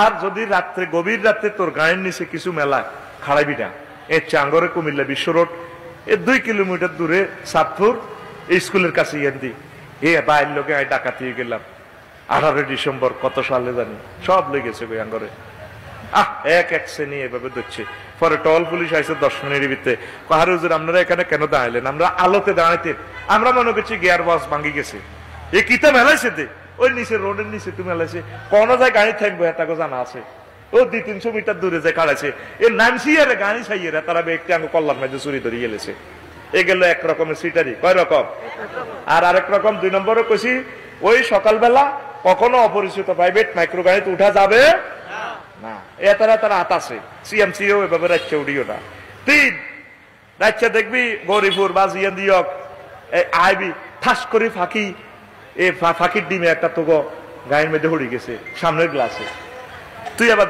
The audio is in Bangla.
আর যদি রাত্রে গভীর রাত্রে তোর গায়ের নিচে কিছু মেলা খাড়াইবি না। এর চাঙ্গরে কুমিল্লা বিশ্ব রোড, এর 2 কিলোমিটার দূরে সাতপুর স্কুলের কাছে ইয়ান্দি এ বাইর লোকে আমি ডাকাতি গেলাম 18 ডিসেম্বর কত সালে জানি, সব লেগেছে আঙ্গরে। এক শ্রেণী এভাবে ধরছে। পরে টল পুলিশ আইসে 10 মিনিটের ভিতরে, কাহার হুজুর আপনারা এখানে কেন দাঁড়াইলেন? আমরা আলোতে দাঁড়াইতে, আমরা মনে করছি গিয়ার বক্স ভাঙ্গি গেছে। এ কিতা মেলাইছে দে ওই নিচে রোডের নিচে তুমি মেলাইছে, কোন যায় গাড়ি থাকবো এটাকে জানা আছে। ও 200-300 মিটার দূরে যে কাড়াইছে, এ নামছি আর গাড়ি ছাইয়ে তারা একটি আঙ্গ কল্যাণ মাঝে চুরি ধরে গেলেছে। এ গেল এক রকমের সিটারি। কয় রকম? আর আরেক রকম 2 নম্বরও কইছি, ওই সকালবেলা কখনো অপরিচিত প্রাইভেট মাইক্রো গাড়িতে উঠা যাবে না। তারা হাত আছে, সিএমসিও এভাবে রাখছে উঠিও না। 3 রাখছে দেখবি গরিপুর বা জিয়ান দিয়ক আইবি ঠাস করে ফাঁকি, এ ফাঁকির ডিমে একটা তো গায়ের মধ্যে হড়ি গেছে সামনের গ্লাসে, তুই আবার